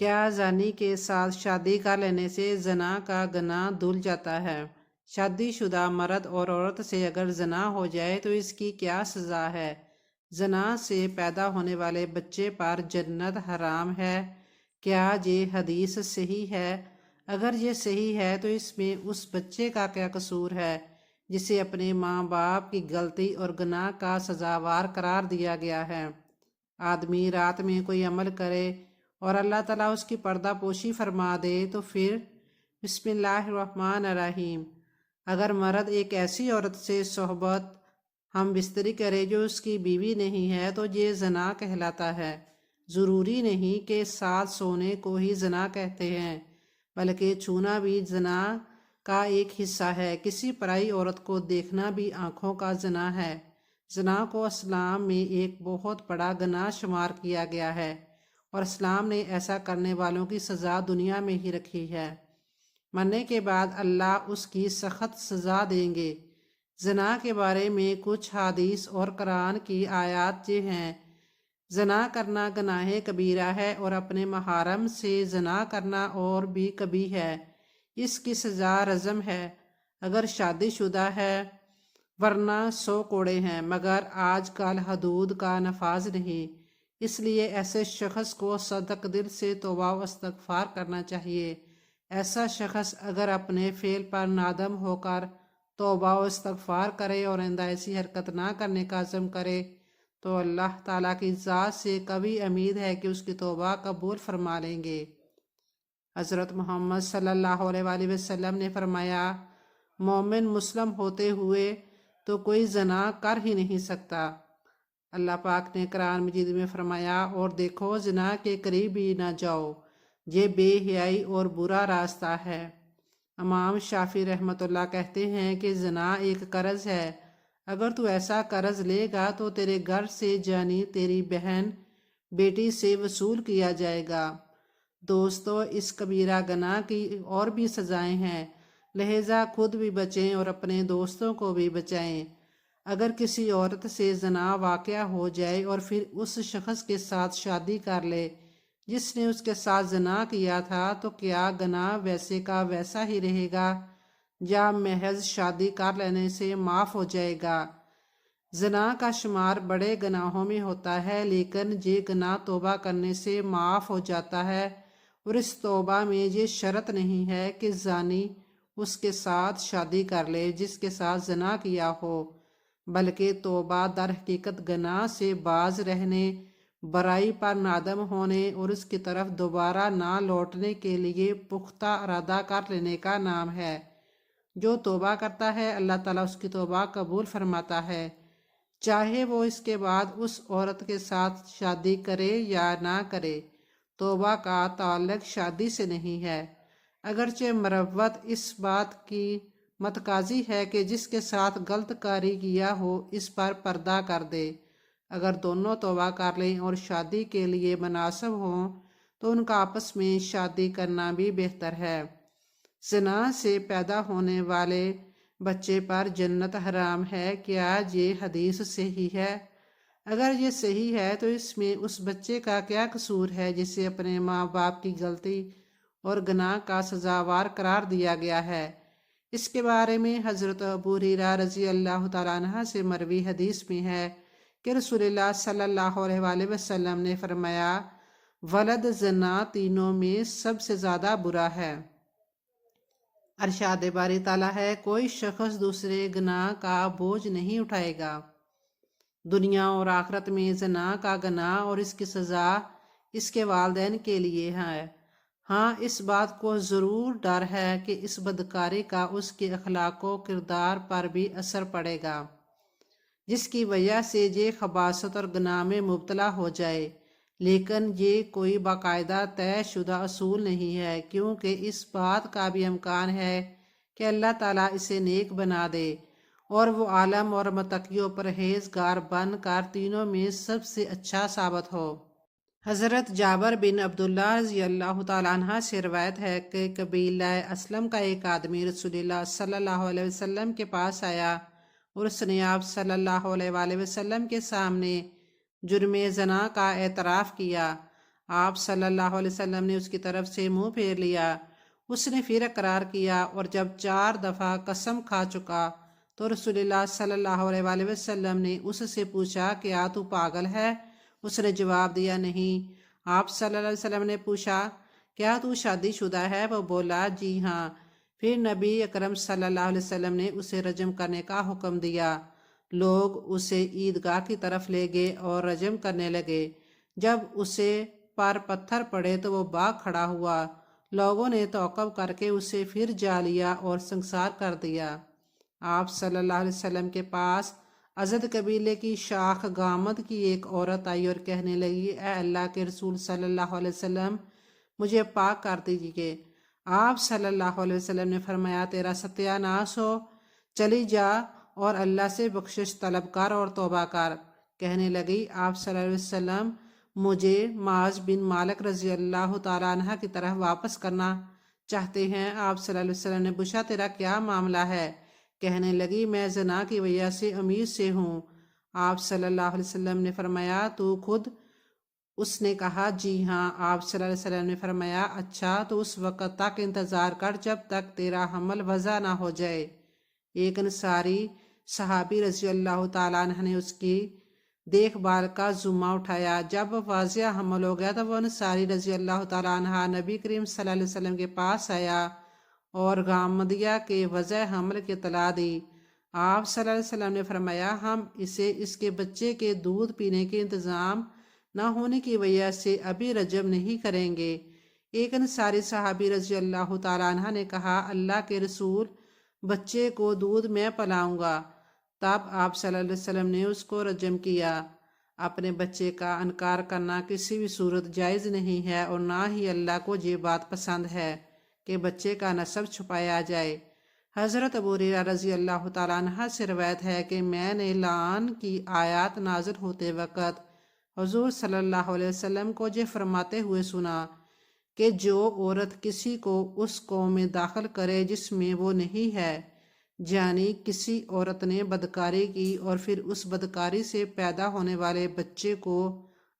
کیا زانی کے ساتھ شادی کر لینے سے زنا کا گناہ دھل جاتا ہے؟ شادی شدہ مرد اور عورت سے اگر زنا ہو جائے تو اس کی کیا سزا ہے؟ زنا سے پیدا ہونے والے بچے پر جنت حرام ہے۔ کیا یہ حدیث صحیح ہے؟ اگر یہ صحیح ہے تو اس میں اس بچے کا کیا قصور ہے جسے اپنے ماں باپ کی غلطی اور گناہ کا سزاوار قرار دیا گیا ہے؟ آدمی رات میں کوئی عمل کرے اور اللہ تعالیٰ اس کی پردہ پوشی فرما دے تو پھر بسم اللہ الرحمن الرحیم، اگر مرد ایک ایسی عورت سے صحبت ہم بستری کرے جو اس کی بیوی نہیں ہے تو یہ زنا کہلاتا ہے۔ ضروری نہیں کہ ساتھ سونے کو ہی زنا کہتے ہیں، بلکہ چھونا بھی زنا کا ایک حصہ ہے۔ کسی پرائی عورت کو دیکھنا بھی آنکھوں کا زنا ہے۔ زنا کو اسلام میں ایک بہت بڑا گناہ شمار کیا گیا ہے اور اسلام نے ایسا کرنے والوں کی سزا دنیا میں ہی رکھی ہے۔ مرنے کے بعد اللہ اس کی سخت سزا دیں گے۔ زنا کے بارے میں کچھ حدیث اور قرآن کی آیات یہ ہیں: زنا کرنا گناہ کبیرہ ہے اور اپنے محارم سے زنا کرنا اور بھی کبیح ہے۔ اس کی سزا رجم ہے اگر شادی شدہ ہے، ورنہ 100 کوڑے ہیں، مگر آج کل حدود کا نفاذ نہیں۔ اس لیے ایسے شخص کو صدق دل سے توبہ و استغفار کرنا چاہیے۔ ایسا شخص اگر اپنے فعل پر نادم ہو کر توبہ و استغفار کرے اور آئندہ ایسی حرکت نہ کرنے کا عزم کرے تو اللہ تعالیٰ کی ذات سے قوی امید ہے کہ اس کی توبہ قبول فرما لیں گے۔ حضرت محمد صلی اللہ علیہ وآلہ وسلم نے فرمایا، مومن مسلم ہوتے ہوئے تو کوئی زنا کر ہی نہیں سکتا۔ اللہ پاک نے قرآن مجید میں فرمایا، اور دیکھو زنا کے قریب بھی نہ جاؤ، یہ بے حیائی اور برا راستہ ہے۔ امام شافعی رحمۃ اللہ کہتے ہیں کہ زنا ایک قرض ہے، اگر تو ایسا قرض لے گا تو تیرے گھر سے یعنی تیری بہن بیٹی سے وصول کیا جائے گا۔ دوستو، اس کبیرہ گناہ کی اور بھی سزائیں ہیں، لہٰذا خود بھی بچیں اور اپنے دوستوں کو بھی بچائیں۔ اگر کسی عورت سے زنا واقع ہو جائے اور پھر اس شخص کے ساتھ شادی کر لے جس نے اس کے ساتھ زنا کیا تھا تو کیا گناہ ویسے کا ویسا ہی رہے گا یا محض شادی کر لینے سے معاف ہو جائے گا؟ زنا کا شمار بڑے گناہوں میں ہوتا ہے، لیکن یہ گناہ توبہ کرنے سے معاف ہو جاتا ہے، اور اس توبہ میں یہ شرط نہیں ہے کہ زانی اس کے ساتھ شادی کر لے جس کے ساتھ زنا کیا ہو، بلکہ توبہ در حقیقت گناہ سے باز رہنے، برائی پر نادم ہونے اور اس کی طرف دوبارہ نہ لوٹنے کے لیے پختہ ارادہ کر لینے کا نام ہے۔ جو توبہ کرتا ہے اللہ تعالیٰ اس کی توبہ قبول فرماتا ہے، چاہے وہ اس کے بعد اس عورت کے ساتھ شادی کرے یا نہ کرے۔ توبہ کا تعلق شادی سے نہیں ہے، اگرچہ مروت اس بات کی متقاضی ہے کہ جس کے ساتھ غلط کاری کیا ہو اس پر پردہ کر دے۔ اگر دونوں توبہ کر لیں اور شادی کے لیے مناسب ہوں تو ان کا آپس میں شادی کرنا بھی بہتر ہے۔ زنا سے پیدا ہونے والے بچے پر جنت حرام ہے، کیا یہ حدیث صحیح ہے؟ اگر یہ صحیح ہے تو اس میں اس بچے کا کیا قصور ہے جسے اپنے ماں باپ کی غلطی اور گناہ کا سزاوار قرار دیا گیا ہے؟ اس کے بارے میں حضرت ابو ہریرہ رضی اللہ تعالیٰ عنہ سے مروی حدیث میں ہے کہ رسول اللہ صلی اللہ علیہ وآلہ وسلم نے فرمایا، ولد زنا تینوں میں سب سے زیادہ برا ہے۔ ارشاد باری تعالیٰ ہے، کوئی شخص دوسرے گناہ کا بوجھ نہیں اٹھائے گا۔ دنیا اور آخرت میں زنا کا گناہ اور اس کی سزا اس کے والدین کے لیے ہے۔ ہاں، اس بات کو ضرور ڈر ہے کہ اس بدکاری کا اس کے اخلاق و کردار پر بھی اثر پڑے گا، جس کی وجہ سے یہ خباثت اور گناہ میں مبتلا ہو جائے، لیکن یہ کوئی باقاعدہ طے شدہ اصول نہیں ہے، کیونکہ اس بات کا بھی امکان ہے کہ اللہ تعالیٰ اسے نیک بنا دے اور وہ عالم اور متقی و پرہیزگار بن کر تینوں میں سب سے اچھا ثابت ہو۔ حضرت جابر بن عبداللہ رضی اللہ تعالیٰ عنہ سے روایت ہے کہ قبیلہ اسلم کا ایک آدمی رسول اللہ صلی اللہ علیہ وسلم کے پاس آیا اور اس نے آپ صلی اللہ علیہ وآلہ وسلم کے سامنے جرم زنا کا اعتراف کیا۔ آپ صلی اللہ علیہ وسلم نے اس کی طرف سے منہ پھیر لیا۔ اس نے پھر اقرار کیا، اور جب 4 دفعہ قسم کھا چکا تو رسول اللہ صلی اللہ علیہ وآلہ وسلم نے اس سے پوچھا، کیا تو پاگل ہے؟ اس نے جواب دیا، نہیں۔ آپ صلی اللہ علیہ وسلم نے پوچھا، کیا تو شادی شدہ ہے؟ وہ بولا، جی ہاں۔ پھر نبی اکرم صلی اللہ علیہ وسلم نے اسے رجم کرنے کا حکم دیا۔ لوگ اسے عیدگاہ کی طرف لے گئے اور رجم کرنے لگے۔ جب اسے پر پتھر پڑے تو وہ بھاگ کھڑا ہوا۔ لوگوں نے توقف کر کے اسے پھر جا لیا اور سنسار کر دیا۔ آپ صلی اللہ علیہ وسلم کے پاس ازد قبیلے کی شاخ گامد کی ایک عورت آئی اور کہنے لگی، اے اللہ کے رسول صلی اللہ علیہ وسلم، مجھے پاک کر دیجیے۔ آپ صلی اللہ علیہ وسلم نے فرمایا، تیرا ستیہ ناش ہو، چلی جا اور اللہ سے بخشش طلب کر اور توبہ کر۔ کہنے لگی، آپ صلی اللہ علیہ وسلم مجھے معاذ بن مالک رضی اللہ تعالیٰ عنہ کی طرف واپس کرنا چاہتے ہیں۔ آپ صلی اللہ علیہ وسلم نے پوچھا، تیرا کیا معاملہ ہے؟ کہنے لگی، میں زنا کی وجہ سے امید سے ہوں۔ آپ صلی اللہ علیہ وسلم نے فرمایا، تو خود؟ اس نے کہا، جی ہاں۔ آپ صلی اللہ علیہ وسلم نے فرمایا، اچھا تو اس وقت تک انتظار کر جب تک تیرا حمل وضع نہ ہو جائے۔ ایک انصاری صحابی رضی اللہ تعالیٰ عنہ نے اس کی دیکھ بھال کا ذمہ اٹھایا۔ جب واضح حمل ہو گیا تو وہ انصاری رضی اللہ تعالیٰ عنہ نبی کریم صلی اللہ علیہ وسلم کے پاس آیا اور غامدیہ کے وضع حمل کی اطلاع دی۔ آپ صلی اللہ علیہ وسلم نے فرمایا، ہم اسے اس کے بچے کے دودھ پینے کے انتظام نہ ہونے کی وجہ سے ابھی رجم نہیں کریں گے۔ ایک انصاری صحابی رضی اللہ تعالیٰ عنہ نے کہا، اللہ کے رسول، بچے کو دودھ میں پلاؤں گا۔ تب آپ صلی اللہ علیہ وسلم نے اس کو رجم کیا۔ اپنے بچے کا انکار کرنا کسی بھی صورت جائز نہیں ہے، اور نہ ہی اللہ کو یہ بات پسند ہے کہ بچے کا نسب چھپایا جائے۔ حضرت ابو ہریرہ رضی اللہ تعالیٰ عنہ سے روایت ہے کہ میں نے لعن کی آیات نازل ہوتے وقت حضور صلی اللہ علیہ وسلم کو یہ فرماتے ہوئے سنا کہ جو عورت کسی کو اس قوم میں داخل کرے جس میں وہ نہیں ہے، یعنی کسی عورت نے بدکاری کی اور پھر اس بدکاری سے پیدا ہونے والے بچے کو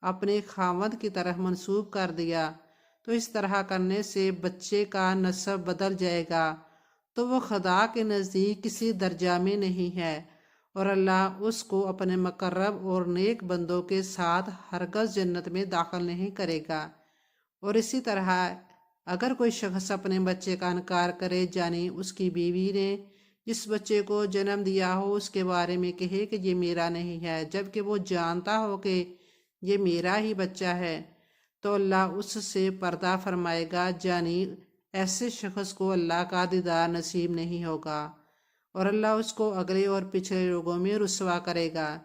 اپنے خاوند کی طرح منسوب کر دیا، تو اس طرح کرنے سے بچے کا نسب بدل جائے گا، تو وہ خدا کے نزدیک کسی درجہ میں نہیں ہے، اور اللہ اس کو اپنے مقرب اور نیک بندوں کے ساتھ ہرگز جنت میں داخل نہیں کرے گا۔ اور اسی طرح اگر کوئی شخص اپنے بچے کا انکار کرے، یعنی اس کی بیوی نے جس بچے کو جنم دیا ہو اس کے بارے میں کہے کہ یہ میرا نہیں ہے، جبکہ وہ جانتا ہو کہ یہ میرا ہی بچہ ہے، تو اللہ اس سے پردہ فرمائے گا، یعنی ایسے شخص کو اللہ کا دیدار نصیب نہیں ہوگا، اور اللہ اس کو اگلے اور پچھلے لوگوں میں رسوا کرے گا،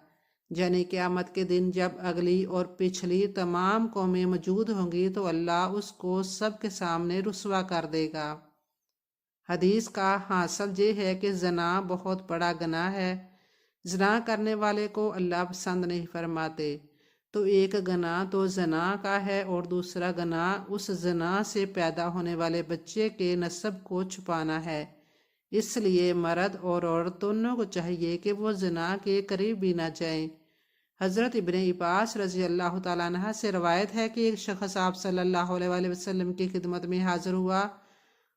یعنی قیامت کے دن جب اگلی اور پچھلی تمام قومیں موجود ہوں گی تو اللہ اس کو سب کے سامنے رسوا کر دے گا۔ حدیث کا حاصل یہ ہے کہ زنا بہت بڑا گناہ ہے۔ زنا کرنے والے کو اللہ پسند نہیں فرماتے۔ تو ایک گناہ تو زنا کا ہے، اور دوسرا گناہ اس زنا سے پیدا ہونے والے بچے کے نسب کو چھپانا ہے۔ اس لیے مرد اور عورت دونوں کو چاہیے کہ وہ زنا کے قریب بھی نہ جائیں۔ حضرت ابن عباس رضی اللہ تعالیٰ عنہ سے روایت ہے کہ ایک شخص آپ صلی اللہ علیہ وآلہ وسلم کی خدمت میں حاضر ہوا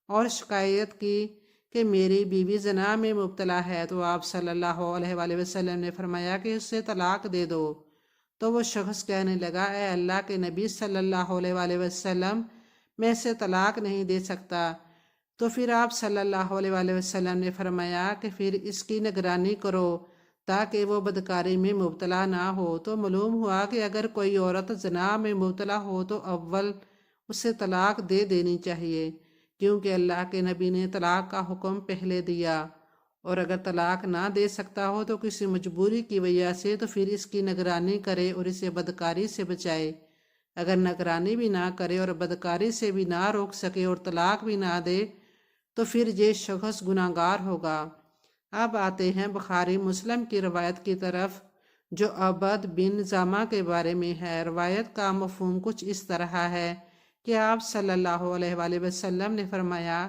اور شکایت کی کہ میری بیوی زنا میں مبتلا ہے، تو آپ صلی اللہ علیہ وآلہ وسلم نے فرمایا کہ اسے طلاق دے دو۔ تو وہ شخص کہنے لگا، اے اللہ کے نبی صلی اللہ علیہ وآلہ وسلم، میں اسے طلاق نہیں دے سکتا۔ تو پھر آپ صلی اللہ علیہ وآلہ وسلم نے فرمایا کہ پھر اس کی نگرانی کرو تاکہ وہ بدکاری میں مبتلا نہ ہو۔ تو معلوم ہوا کہ اگر کوئی عورت زنا میں مبتلا ہو تو اول اسے طلاق دے دینی چاہیے، کیونکہ اللہ کے نبی نے طلاق کا حکم پہلے دیا، اور اگر طلاق نہ دے سکتا ہو تو کسی مجبوری کی وجہ سے تو پھر اس کی نگرانی کرے اور اسے بدکاری سے بچائے۔ اگر نگرانی بھی نہ کرے اور بدکاری سے بھی نہ روک سکے اور طلاق بھی نہ دے تو پھر یہ شخص گناہگار ہوگا۔ اب آتے ہیں بخاری مسلم کی روایت کی طرف، جو عبد بن زامہ کے بارے میں ہے۔ روایت کا مفہوم کچھ اس طرح ہے کہ آپ صلی اللہ علیہ وآلہ وسلم نے فرمایا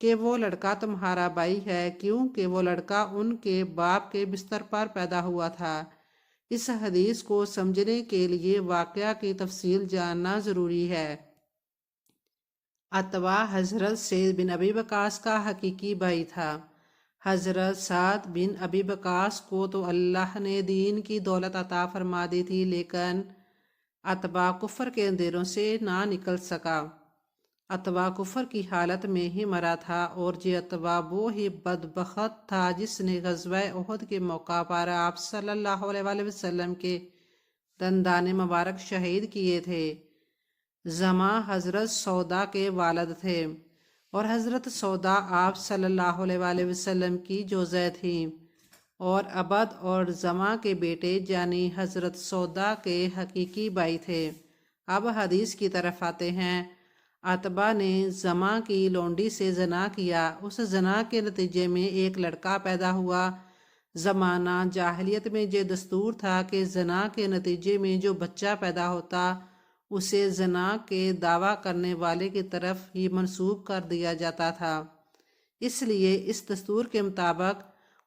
کہ وہ لڑکا تمہارا بھائی ہے، کیونکہ وہ لڑکا ان کے باپ کے بستر پر پیدا ہوا تھا۔ اس حدیث کو سمجھنے کے لیے واقعہ کی تفصیل جاننا ضروری ہے۔ عتبہ حضرت سعد بن ابی وقاص کا حقیقی بھائی تھا۔ حضرت سعد بن ابی وقاص کو تو اللہ نے دین کی دولت عطا فرما دی تھی، لیکن عتبہ کفر کے اندھیروں سے نہ نکل سکا۔ عتبہ کفر کی حالت میں ہی مرا تھا، اور یہ عتبہ وہ ہی بدبخت تھا جس نے غزوہ احد کے موقع پر آپ صلی اللہ علیہ وآلہ وسلم کے دندان مبارک شہید کیے تھے۔ زما حضرت سودا کے والد تھے، اور حضرت سودا آپ صلی اللہ علیہ وآلہ وسلم کی جوزہ تھیں، اور عبد اور زما کے بیٹے یعنی حضرت سودا کے حقیقی بھائی تھے۔ اب حدیث کی طرف آتے ہیں۔ عتبہ نے زما کی لونڈی سے زنا کیا۔ اس زنا کے نتیجے میں ایک لڑکا پیدا ہوا۔ زمانہ جاہلیت میں یہ دستور تھا کہ زنا کے نتیجے میں جو بچہ پیدا ہوتا اسے زنا کے دعویٰ کرنے والے کی طرف ہی منسوب کر دیا جاتا تھا۔ اس لیے اس دستور کے مطابق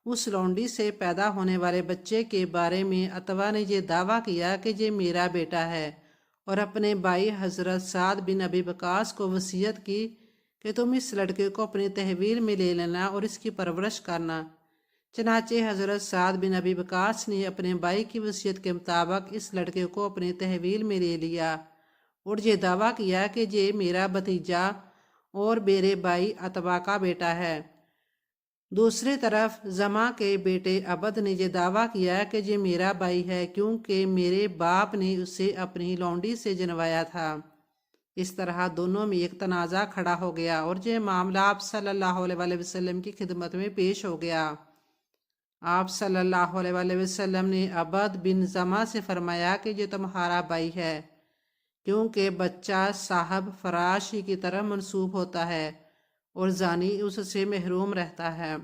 اس لونڈی سے پیدا ہونے والے بچے کے بارے میں عتبہ نے یہ دعویٰ کیا کہ یہ میرا بیٹا ہے، اور اپنے بھائی حضرت سعد بن ابی وقاص کو وصیت کی کہ تم اس لڑکے کو اپنی تحویل میں لے لینا اور اس کی پرورش کرنا۔ چنانچہ حضرت سعد بن ابی وقاص نے اپنے بھائی کی وصیت کے مطابق اس لڑکے کو اپنی تحویل میں لے لیا، اور یہ دعویٰ کیا کہ یہ میرا بھتیجا اور میرے بھائی عتبہ کا بیٹا ہے۔ دوسری طرف زما کے بیٹے عبد نے یہ دعویٰ کیا کہ یہ میرا بھائی ہے، کیونکہ میرے باپ نے اسے اپنی لونڈی سے جنوایا تھا۔ اس طرح دونوں میں ایک تنازع کھڑا ہو گیا، اور یہ معاملہ آپ صلی اللہ علیہ وآلہ وسلم کی خدمت میں پیش ہو گیا۔ آپ صلی اللہ علیہ وآلہ وسلم نے عبد بن زما سے فرمایا کہ یہ تمہارا بھائی ہے، کیونکہ بچہ صاحب فراش ہی کی طرح منسوب ہوتا ہے، اور زانی اس سے محروم رہتا ہے۔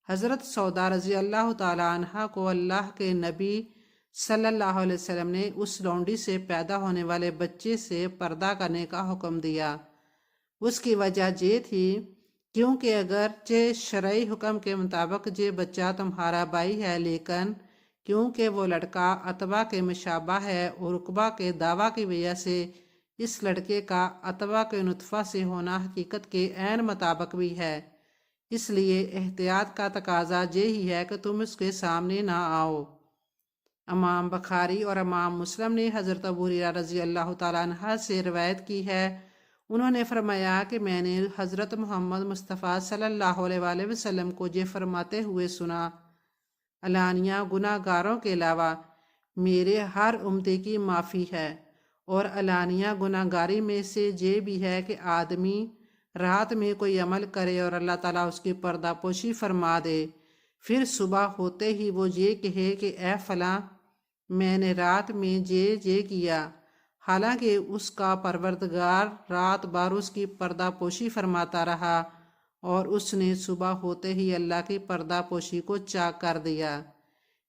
حضرت سودا رضی اللہ تعالیٰ عنہ کو اللہ کے نبی صلی اللہ علیہ وسلم نے اس لونڈی سے پیدا ہونے والے بچے سے پردہ کرنے کا حکم دیا۔ اس کی وجہ یہ تھی کیونکہ اگرچہ شرعی حکم کے مطابق یہ بچہ تمہارا بھائی ہے، لیکن کیونکہ وہ لڑکا عتبہ کے مشابہ ہے، اور عقبہ کے دعویٰ کی وجہ سے اس لڑکے کا عتبہ کے نطفہ سے ہونا حقیقت کے عین مطابق بھی ہے، اس لیے احتیاط کا تقاضا یہی ہے کہ تم اس کے سامنے نہ آؤ۔ امام بخاری اور امام مسلم نے حضرت ابو ہریرہ رضی اللہ تعالیٰ عنہ سے روایت کی ہے، انہوں نے فرمایا کہ میں نے حضرت محمد مصطفیٰ صلی اللہ علیہ وآلہ وسلم کو یہ فرماتے ہوئے سنا، علانیہ گناہ گاروں کے علاوہ میرے ہر امتی کی معافی ہے، اور علانیہ گناہ گاری میں سے یہ بھی ہے کہ آدمی رات میں کوئی عمل کرے اور اللہ تعالیٰ اس کی پردہ پوشی فرما دے، پھر صبح ہوتے ہی وہ یہ کہے کہ اے فلاں میں نے رات میں یہ کیا، حالانکہ اس کا پروردگار رات بھر اس کی پردہ پوشی فرماتا رہا، اور اس نے صبح ہوتے ہی اللہ کی پردہ پوشی کو چاک کر دیا۔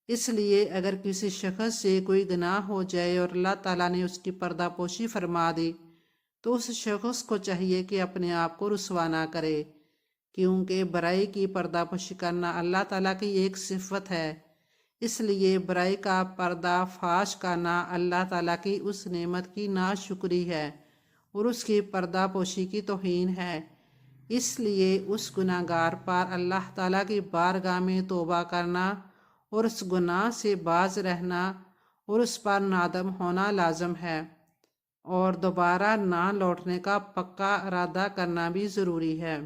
اس لیے اگر کسی شخص سے کوئی گناہ ہو جائے اور اللہ تعالیٰ نے اس کی پردہ پوشی فرما دی تو اس شخص کو چاہیے کہ اپنے آپ کو رسوا نہ کرے، کیونکہ برائی کی پردہ پوشی کرنا اللہ تعالیٰ کی ایک صفت ہے۔ اس لیے برائی کا پردہ فاش کرنا اللہ تعالیٰ کی اس نعمت کی ناشکری ہے اور اس کی پردہ پوشی کی توہین ہے۔ اس لیے اس گناہ گار پر اللہ تعالیٰ کی بارگاہ میں توبہ کرنا اور اس گناہ سے باز رہنا اور اس پر نادم ہونا لازم ہے، اور دوبارہ نہ لوٹنے کا پکا ارادہ کرنا بھی ضروری ہے۔